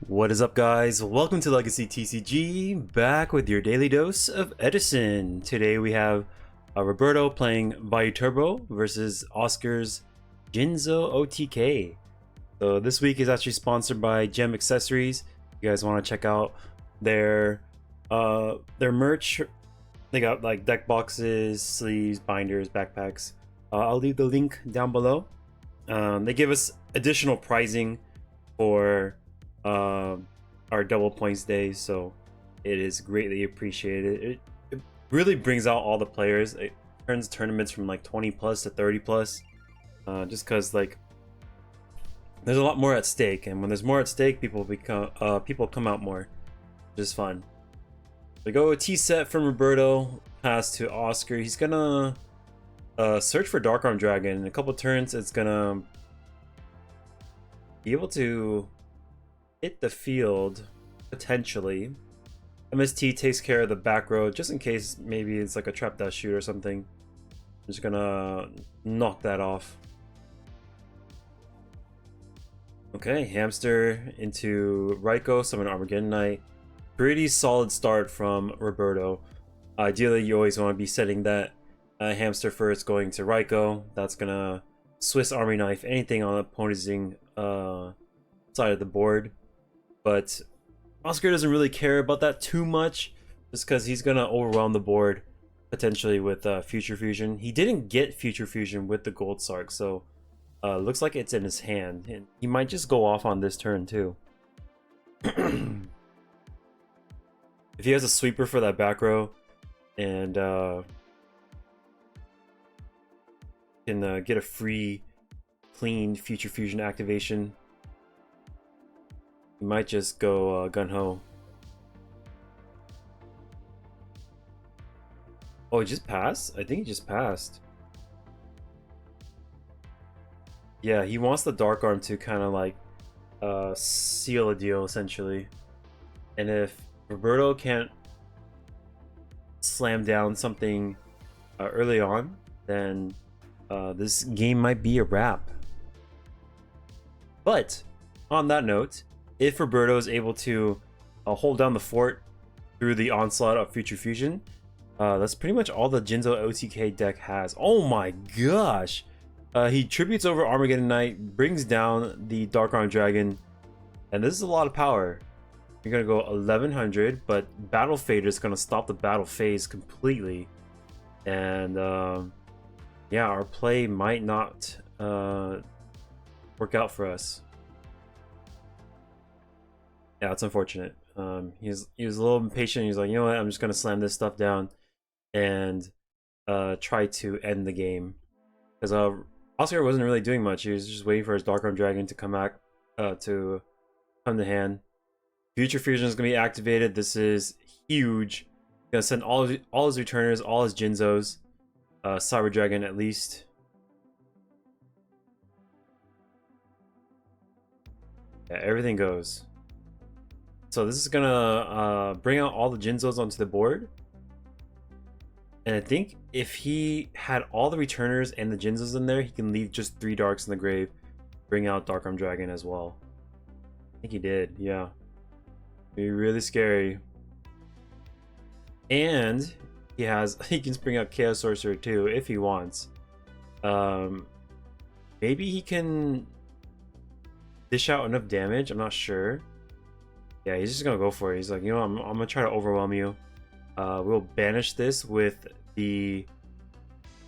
What is up, guys? Welcome to Legacy TCG, back with your daily dose of Edison. Today we have Roberto playing Vayu Turbo versus Oscar's Jinzo OTK. So this week is actually sponsored by Gem Accessories. If you guys want to check out their merch, they got like deck boxes, sleeves, binders, backpacks. I'll leave the link down below. They give us additional pricing for our double points days, so it is greatly appreciated. It really brings out all the players. It turns tournaments from like 20 plus to 30 plus, just because like there's a lot more at stake, and when there's more at stake, people come out more, which is fun. We go a T set from Roberto, pass to Oscar. He's gonna search for Dark Arm Dragon. In a couple turns, it's gonna be able to hit the field, potentially. MST takes care of the back row, just in case maybe it's like a trap dash shoot or something. I'm just gonna knock that off. Okay, Hamster into Raiko, summon Armageddon Knight. Pretty solid start from Roberto. Ideally, you always want to be setting that Hamster first, going to Raiko. That's gonna Swiss Army knife anything on the opposing side of the board. But Oscar doesn't really care about that too much, just because he's gonna overwhelm the board potentially with Future Fusion. He didn't get Future Fusion with the Gold Sark, so looks like it's in his hand, and he might just go off on this turn too. If he has a sweeper for that back row and can get a free, clean Future Fusion activation, he might just go gun-ho. Oh, he just passed? I think he just passed. Yeah, he wants the Dark Arm to kind of like seal a deal, essentially. And if Roberto can't slam down something early on, then this game might be a wrap. But on that note, if Roberto is able to hold down the fort through the onslaught of Future Fusion, that's pretty much all the Jinzo OTK deck has. Oh my gosh! He tributes over Armageddon Knight, brings down the Dark Arm Dragon, and this is a lot of power. You're gonna go 1100, but Battle Fader is gonna stop the battle phase completely, and yeah, our play might not work out for us. Yeah, it's unfortunate. He was a little impatient. He's like, you know what, I'm just gonna slam this stuff down and try to end the game, because Oscar wasn't really doing much. He was just waiting for his Dark Arm Dragon to come back to come to hand. Future Fusion is gonna be activated. This is huge. He's gonna send all his returners, all his Jinzos, Cyber Dragon at least. Yeah, everything goes. So this is gonna bring out all the Jinzos onto the board. And I think if he had all the returners and the Jinzos in there, he can leave just 3 Darks in the grave, bring out Dark Arm Dragon as well. I think he did, yeah. Be really scary. And he can bring out Chaos Sorcerer too if he wants. Maybe he can dish out enough damage, I'm not sure. Yeah, he's just gonna go for it. He's like, you know, I'm gonna try to overwhelm you. We'll banish this with the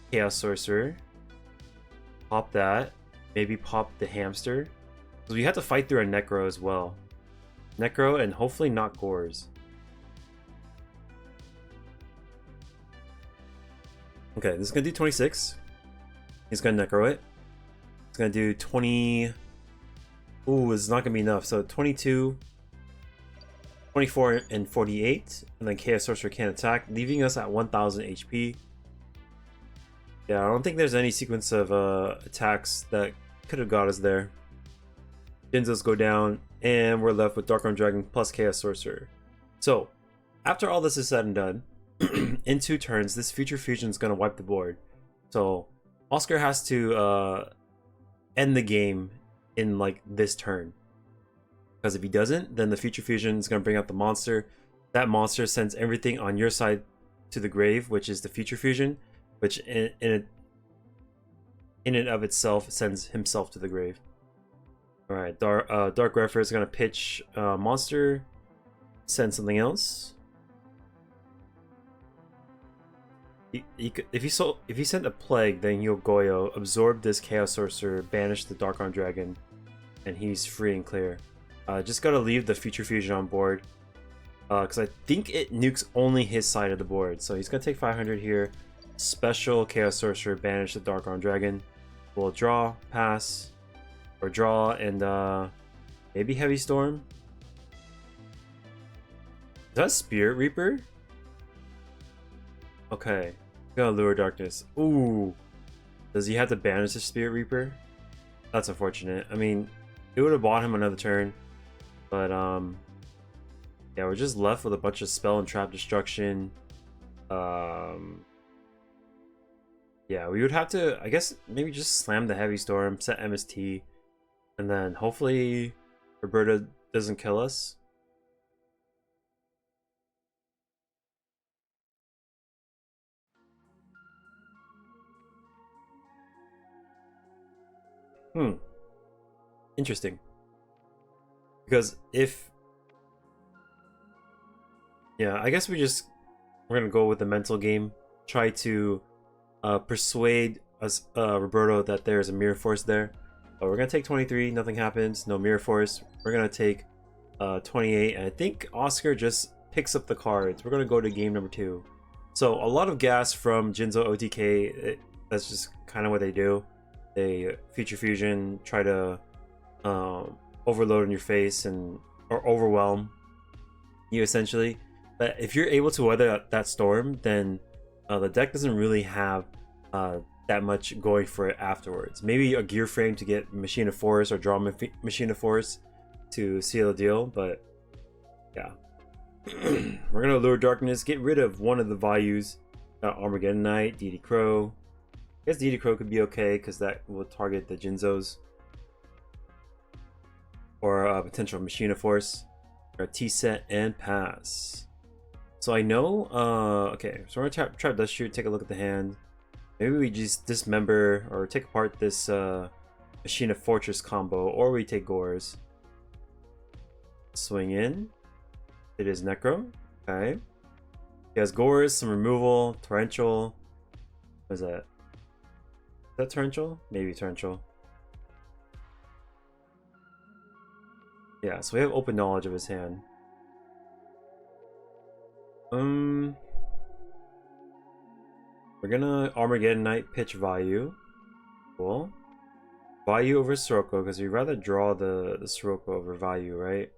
Chaos Sorcerer. Pop that. Maybe pop the Hamster. So we have to fight through a Necro as well. Necro and hopefully not Gores. Okay, this is gonna do 26. He's gonna Necro it. It's gonna do 20. Ooh, it's not gonna be enough. So 22. 24 and 48, and then Chaos Sorcerer can't attack, leaving us at 1000 HP. Yeah, I don't think there's any sequence of attacks that could have got us there. Jinzos go down, and we're left with Dark Arm Dragon plus Chaos Sorcerer. So, after all this is said and done, in 2 turns, this Future Fusion is going to wipe the board. So, Oscar has to end the game in like this turn. Because if he doesn't, then the Future Fusion is going to bring out the monster. That monster sends everything on your side to the grave, which is the Future Fusion, which in and of itself sends himself to the grave. Alright, Dark Refer is going to pitch monster, send something else. If he sent a plague, then Yugioh absorb this Chaos Sorcerer, banish the Dark Arm Dragon, and he's free and clear. Just gotta leave the Future Fusion on board, because I think it nukes only his side of the board. So he's gonna take 500 here. Special Chaos Sorcerer, banish the Dark Arm Dragon. We'll draw, pass, or draw, and maybe Heavy Storm. Is that Spirit Reaper? Okay, gonna Lure Darkness. Ooh, does he have to banish the Spirit Reaper? That's unfortunate. I mean, it would have bought him another turn, but yeah, we're just left with a bunch of spell and trap destruction. Yeah, we would have to, I guess, maybe just slam the Heavy Storm, set MST, and then hopefully Roberta doesn't kill us. Interesting. Because if... yeah, I guess we're gonna go with the mental game. Try to persuade us, Roberto, that there's a Mirror Force there. We're gonna take 23, nothing happens, no Mirror Force. We're gonna take 28, and I think Oscar just picks up the cards. We're gonna go to game number 2. So a lot of gas from Jinzo OTK. That's just kind of what they do. They Future Fusion, try to overload in your face or overwhelm you essentially. But if you're able to weather that storm, then the deck doesn't really have that much going for it afterwards. Maybe a gear frame to get Machine of Force or draw Machine of Force to seal the deal, but yeah. We're gonna Lure Darkness, get rid of one of the Vayus. Armageddon Knight, DD Crow. I guess DD Crow could be okay because that will target the Jinzos. Or a potential Machine of Force. Or T-set and pass. So I know, okay, so we're gonna trap Dust Shoot, take a look at the hand. Maybe we just dismember or take apart this Machine of Fortress combo, or we take Gores. Swing in. It is Necro. Okay. He has Gores, some removal, Torrential. What is that? Is that Torrential? Maybe Torrential. Yeah, so we have open knowledge of his hand. We're gonna Armageddon Knight, pitch Vayu. Cool. Vayu over Sirocco, because we'd rather draw the Sirocco over Vayu, right?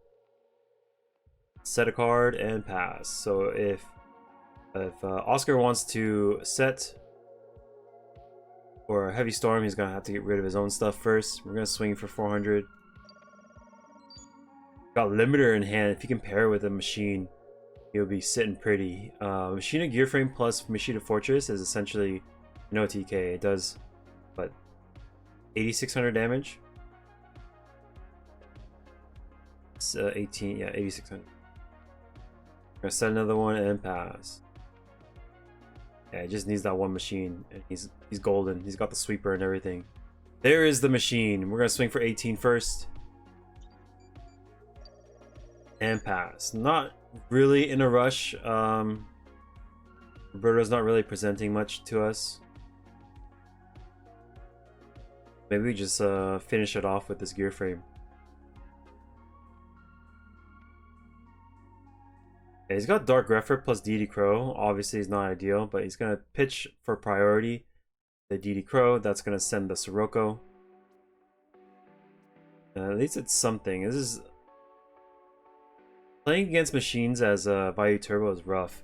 Set a card and pass. So if Oscar wants to set or a Heavy Storm, he's gonna have to get rid of his own stuff first. We're gonna swing for 400. Got Limiter in hand. If you can pair it with a machine, he'll be sitting pretty. Machine of Gear Frame plus Machine of Fortress is essentially an OTK. It does, what, 8,600 damage? It's 18, yeah, 8,600. Gonna set another one and pass. Yeah, he just needs that one machine, and he's golden. He's got the sweeper and everything. There is the machine. We're gonna swing for 18 first. And pass. Not really in a rush. Roberto's not really presenting much to us. Maybe we just finish it off with this gear frame. Yeah, he's got Dark Refer plus DD Crow. Obviously, he's not ideal, but he's gonna pitch for priority the DD Crow. That's gonna send the Sirocco. At least it's something. This is playing against machines as Vayu Turbo is rough.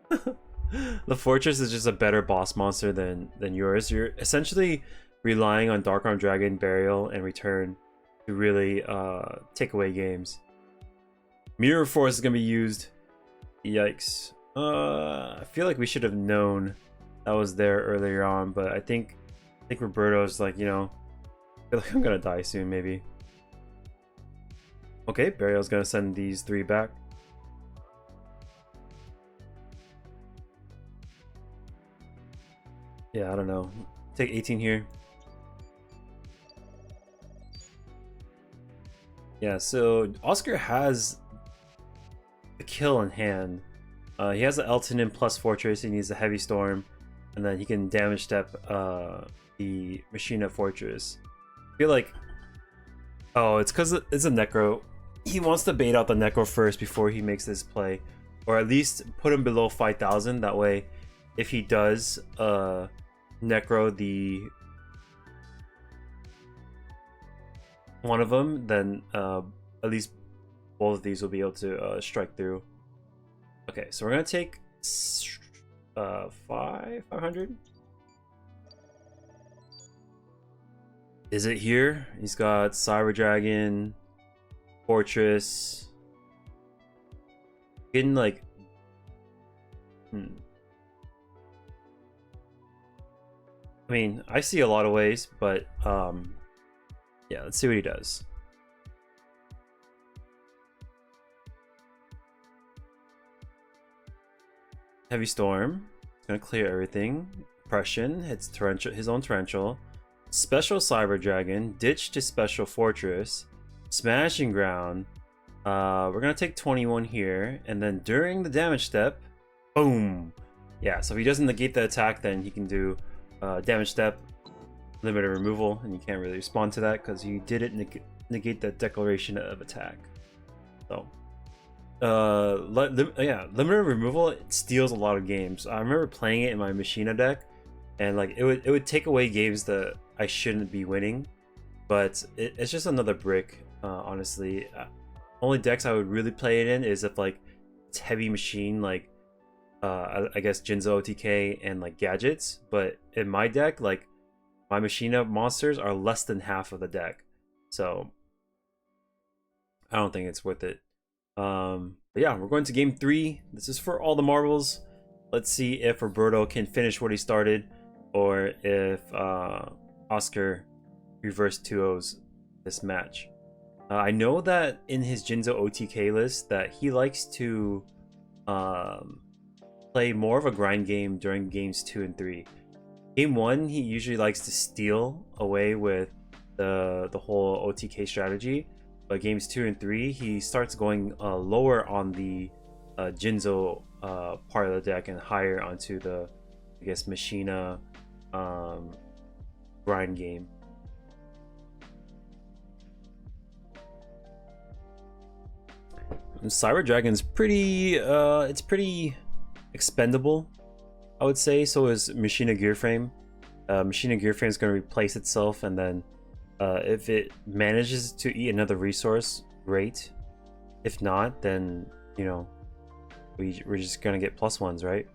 The Fortress is just a better boss monster than yours. You're essentially relying on Dark Arm Dragon, Burial, and Return to really take away games. Mirror Force is gonna be used. Yikes. I feel like we should have known that was there earlier on, but I think Roberto's like, you know, I feel like I'm gonna die soon, maybe. Okay, Burial's gonna send these 3 back. Yeah, I don't know. Take 18 here. Yeah, so Oscar has a kill in hand. He has the Elton in plus Fortress, he needs a Heavy Storm, and then he can damage step the Machine at Fortress. I feel like... Oh, it's because it's a Necro. He wants to bait out the Necro first before he makes this play. Or at least put him below 5,000, that way if he does Necro the... one of them, then at least both of these will be able to strike through. Okay, so we're gonna take 500. Is it here? He's got Cyber Dragon, Fortress. Getting like, I mean, I see a lot of ways, but yeah, let's see what he does. Heavy Storm. It's gonna clear everything. Oppression hits torrential, his own torrential. Special Cyber Dragon. Ditch to Special Fortress. Smashing Ground. We're gonna take 21 here, and then during the damage step, boom. Yeah, so if he doesn't negate the attack, then he can do damage step, limited removal, and you can't really respond to that because you didn't negate the declaration of attack. So yeah, limited removal, it steals a lot of games. I remember playing it in my Machina deck, and like it would take away games that I shouldn't be winning, but it's just another brick. Honestly, only decks I would really play it in is if like it's heavy machine, like I guess Jinzo OTK and like gadgets. But in my deck, like my Machina monsters are less than half of the deck, so I don't think it's worth it. But yeah, we're going to game 3. This is for all the marbles. Let's see if Roberto can finish what he started, or if Oscar reverse 2-0s this match. I know that in his Jinzo OTK list that he likes to play more of a grind game during games 2 and 3. Game 1, he usually likes to steal away with the whole OTK strategy. But games 2 and 3, he starts going lower on the Jinzo part of the deck and higher onto the, I guess, Machina grind game. And Cyber Dragon's pretty, it's pretty expendable, I would say. So is Machina Gear Frame. Machina Gear Frame is going to replace itself, and then if it manages to eat another resource, great. If not, then, you know, we're just gonna get +1s, right?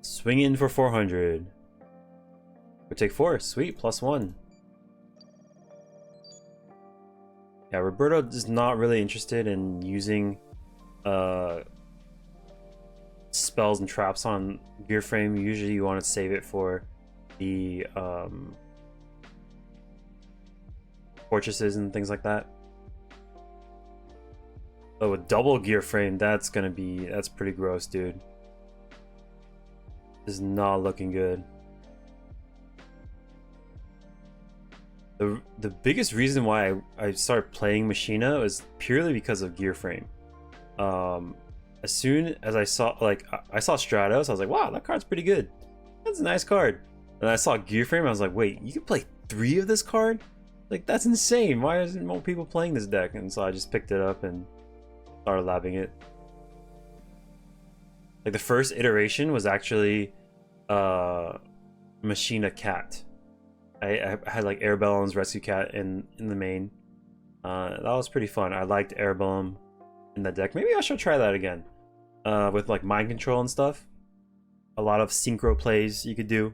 Swing in for 400. We take 4. Sweet, +1. Yeah, Roberto is not really interested in using spells and traps on Gear Frame. Usually you want to save it for the fortresses and things like that. Oh, with double Gear Frame, that's pretty gross, dude. This is not looking good. The biggest reason why I started playing Machina was purely because of Gear Frame. As soon as I saw Stratos, I was like, wow, that card's pretty good. That's a nice card. And I saw Gear Frame, I was like, wait, you can play 3 of this card? Like, that's insane. Why isn't more people playing this deck? And so I just picked it up and started labbing it. Like, the first iteration was actually Machina Cat. I had like Arabellum's Rescue Cat in the main. That was pretty fun. I liked Arabellum in that deck. Maybe I should try that again. With like mind control and stuff. A lot of synchro plays you could do.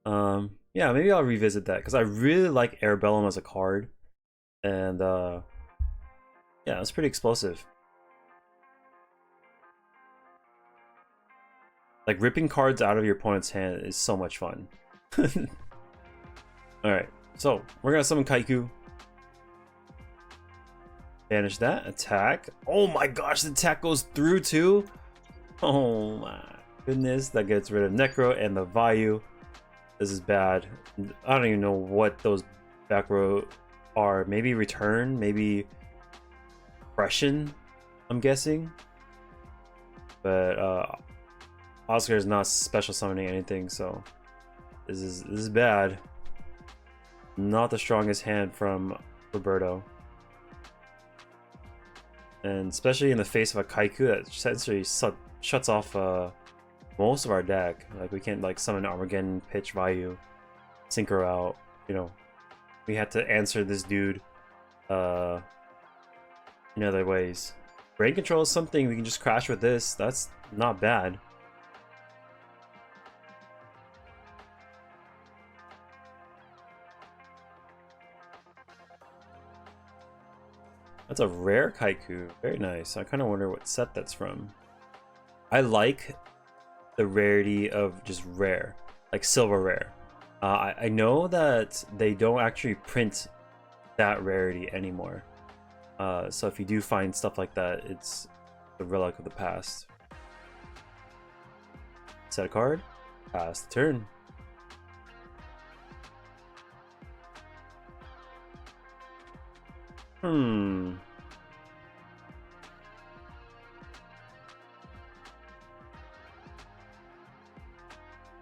Yeah, maybe I'll revisit that because I really like Arabellum as a card. And yeah, it's pretty explosive. Like ripping cards out of your opponent's hand is so much fun. Alright, So we're gonna summon Kaiku. Banish that. Attack. Oh my gosh, the attack goes through too. Oh my goodness, that gets rid of Necro and the Vayu. This is bad. I don't even know what those back row are. Maybe return, maybe oppression, I'm guessing. But Oscar is not special summoning anything, so this is bad. Not the strongest hand from Roberto. And especially in the face of a Kaiku that essentially shuts off most of our deck. Like we can't like summon Armageddon, pitch Vayu, sync her out. You know, we had to answer this dude in other ways. Brain control is something we can just crash with this. That's not bad. That's a rare Kaiku. Very nice. I kind of wonder what set that's from. I like the rarity of just rare, like silver rare. I know that they don't actually print that rarity anymore. So if you do find stuff like that, it's a relic of the past. Set a card. Pass the turn.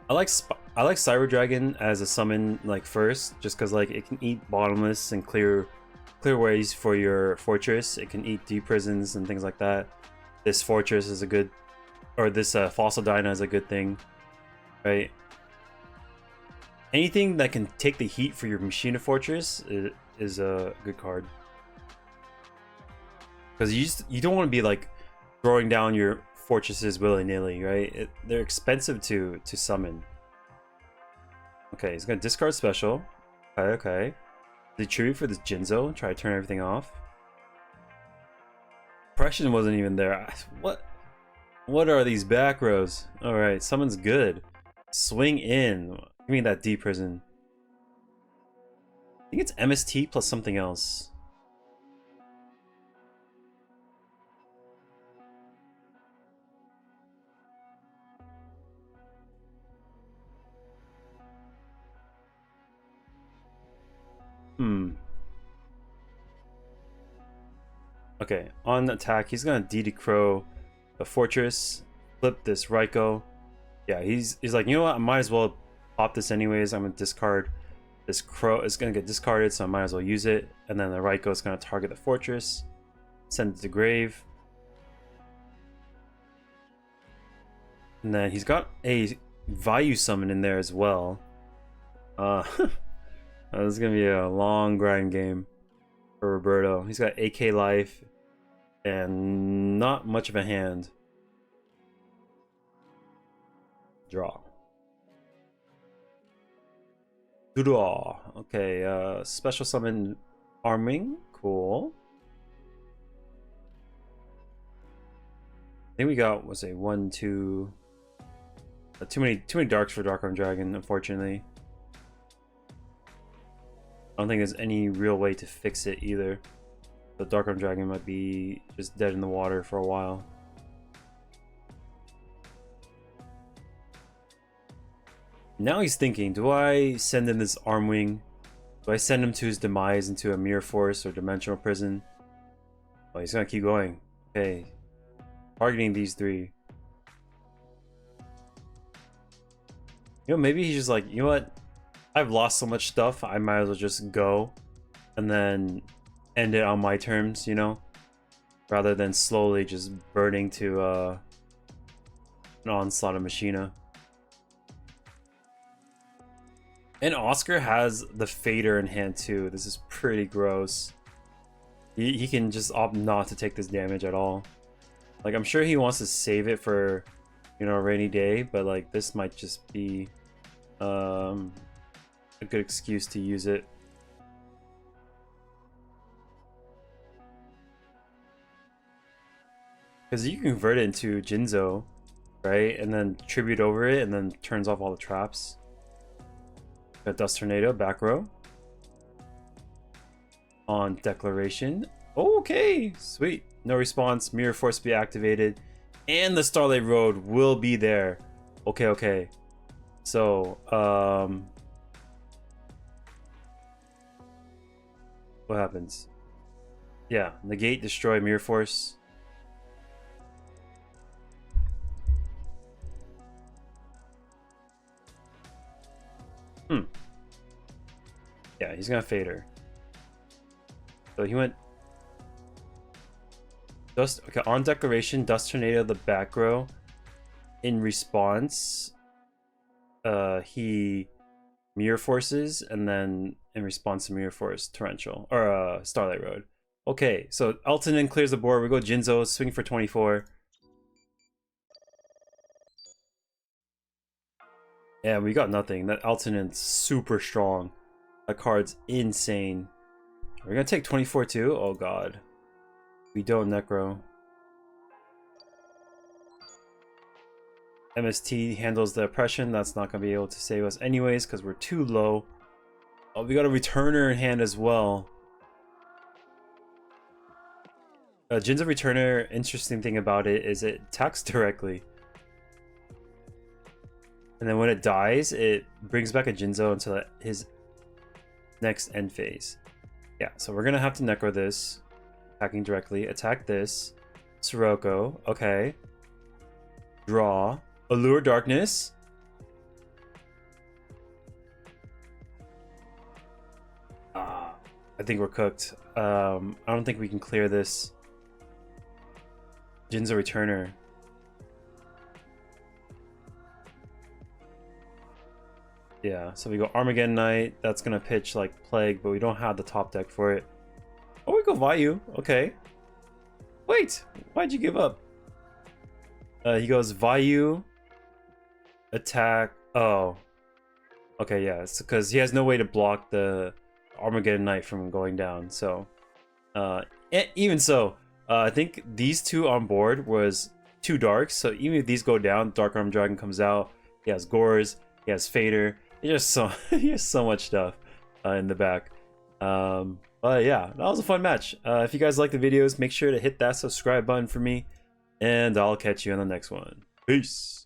I like Cyber Dragon as a summon like first, just because like it can eat bottomless and clear ways for your fortress. It can eat deep prisons and things like that. This fortress is a good, or this fossil dyna is a good thing, right? Anything that can take the heat for your Machina Fortress is a good card. Because you don't want to be like throwing down your fortresses willy-nilly, right? They're expensive to summon. Okay, he's gonna discard special. Okay. The tribute for this Jinzo. Try to turn everything off. Oppression wasn't even there. What are these back rows? All right, someone's good. Swing in. Give me that deep prison. I think it's MST plus something else. Okay, on attack, he's gonna DD Crow the fortress, flip this Raiko. Yeah, he's like, you know what? I might as well pop this anyways. I'm gonna discard this Crow. It's gonna get discarded, so I might as well use it. And then the Raiko is gonna target the fortress, send it to grave. And then he's got a Vayu summon in there as well. This is gonna be a long grind game for Roberto. He's got AK life and not much of a hand. Draw. Draw. Okay, special summon arming. Cool. I think we got, what's it, 1, 2. Too many darks for Dark Arm Dragon, unfortunately. I don't think there's any real way to fix it either. The Dark Arm Dragon might be just dead in the water for a while. Now he's thinking, do I send in this Armwing? Do I send him to his demise into a Mirror Force or Dimensional Prison? Oh, he's gonna keep going. Okay. Targeting these three. You know, maybe he's just like, you know what? I've lost so much stuff, I might as well just go and then end it on my terms, you know? Rather than slowly just burning to an onslaught of Machina. And Oscar has the Fader in hand too. This is pretty gross. He can just opt not to take this damage at all. Like, I'm sure he wants to save it for, you know, a rainy day, but like this might just be a good excuse to use it. Because you can convert it into Jinzo, right? And then tribute over it and then turns off all the traps. Got Dust Tornado, back row. on declaration. Okay, sweet. No response. Mirror Force be activated, and the Starlight Road will be there. Okay, okay. So, what happens? Yeah, negate, destroy, Mirror Force. Yeah, he's gonna fade her. So he went dust. Okay, on declaration, dust tornado the back row. In response, he mirror forces, and then in response to mirror force, torrential or Starlight Road. Okay, so Altonin clears the board. We go Jinzo, swing for 24. Yeah, we got nothing. That Altonin's super strong. That card's insane. We're gonna take 24 too? Oh god. We don't Necro. MST handles the oppression. That's not gonna be able to save us anyways because we're too low. Oh, we got a returner in hand as well. Jinzo returner, interesting thing about it is it attacks directly. And then when it dies, it brings back a Jinzo until his next end phase. Yeah, so we're gonna have to Necro this. Attacking directly. Attack this. Sirocco. Okay. Draw. Allure Darkness. I think we're cooked. I don't think we can clear this. Jinzo Returner. Yeah, so we go Armageddon Knight. That's gonna pitch like Plague, but we don't have the top deck for it. Oh, we go Vayu. Okay. Wait, why'd you give up? He goes Vayu. Attack. Oh. Okay, yeah, it's because he has no way to block the Armageddon Knight from going down. So, even so, I think these two on board was too dark. So even if these go down, Dark Arm Dragon comes out. He has Gores. He has Fader. He has so much stuff in the back. But yeah, that was a fun match. If you guys like the videos, make sure to hit that subscribe button for me, and I'll catch you on the next one. Peace.